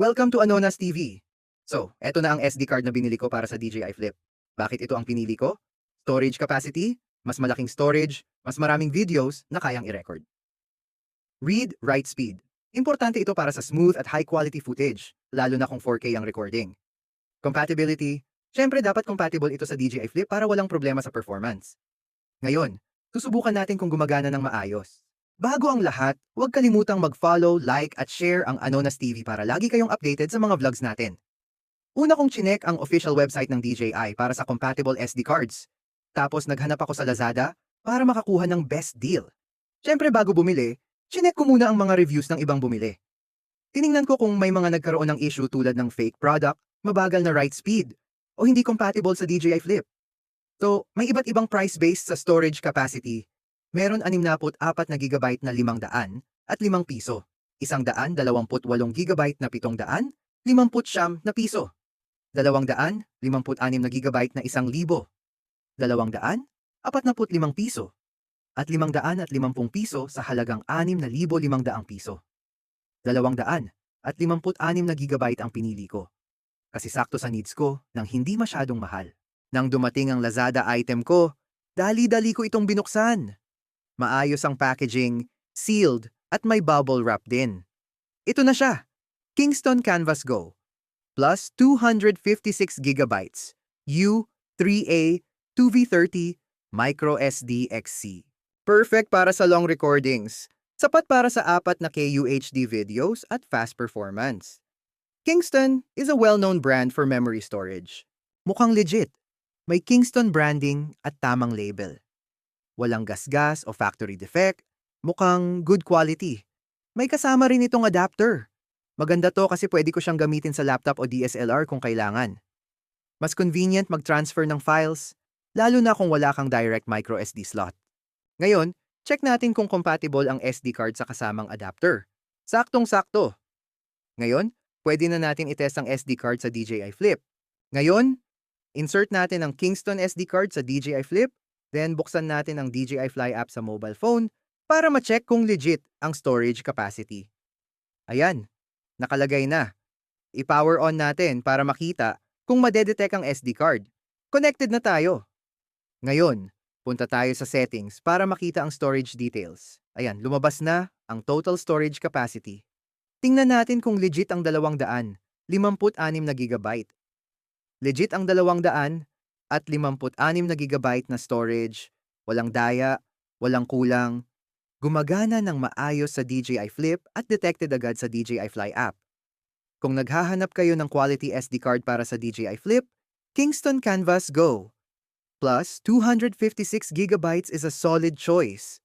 Welcome to Anonas TV. So, eto na ang SD card na binili ko para sa DJI Flip. Bakit ito ang pinili ko? Storage capacity, mas malaking storage, mas maraming videos na kayang i-record. Read, write speed. Importante ito para sa smooth at high-quality footage, lalo na kung 4K ang recording. Compatibility. Siyempre dapat compatible ito sa DJI Flip para walang problema sa performance. Ngayon, susubukan natin kung gumagana ng maayos. Bago ang lahat, huwag kalimutang mag-follow, like at share ang Anonas TV para lagi kayong updated sa mga vlogs natin. Una kong chinek ang official website ng DJI para sa compatible SD cards. Tapos naghanap ako sa Lazada para makakuha ng best deal. Siyempre bago bumili, chinek ko muna ang mga reviews ng ibang bumili. Tiningnan ko kung may mga nagkaroon ng issue tulad ng fake product, mabagal na write speed, o hindi compatible sa DJI Flip. So, may iba't ibang price based sa storage capacity. Meron 64 na gigabyte na 500 at 5 piso. 128 gigabyte na 700, 50 na piso. 256 na gigabyte na 1,000. 245 piso. At 550 piso sa halagang 6,500 piso. 256 na gigabyte ang pinili ko. Kasi sakto sa needs ko nang hindi masyadong mahal. Nang dumating ang Lazada item ko, dali-dali ko itong binuksan. Maayos ang packaging, sealed, at may bubble wrap din. Ito na siya, Kingston Canvas Go, plus 256 gigabytes, U3A 2V30 Micro SD XC. Perfect para sa long recordings, sapat para sa 4K UHD videos at fast performance. Kingston is a well-known brand for memory storage. Mukhang legit, may Kingston branding at tamang label. Walang gasgas o factory defect, mukhang good quality. May kasama rin itong adapter. Maganda to kasi pwede ko siyang gamitin sa laptop o DSLR kung kailangan. Mas convenient mag-transfer ng files, lalo na kung wala kang direct micro SD slot. Ngayon, check natin kung compatible ang SD card sa kasamang adapter. Saktong-sakto. Ngayon, pwede na natin itest ang SD card sa DJI Flip. Ngayon, insert natin ang Kingston SD card sa DJI Flip. Then, buksan natin ang DJI Fly app sa mobile phone para ma-check kung legit ang storage capacity. Ayan, nakalagay na. I-power on natin para makita kung madedetect ang SD card. Connected na tayo. Ngayon, punta tayo sa settings para makita ang storage details. Ayan, lumabas na ang total storage capacity. Tingnan natin kung legit ang 256 na gigabyte. Legit ang 200 at 56 na gigabyte na storage, walang daya, walang kulang, gumagana ng maayos sa DJI Flip at detected agad sa DJI Fly app. Kung naghahanap kayo ng quality SD card para sa DJI Flip, Kingston Canvas Go. Plus, 256 gigabytes is a solid choice.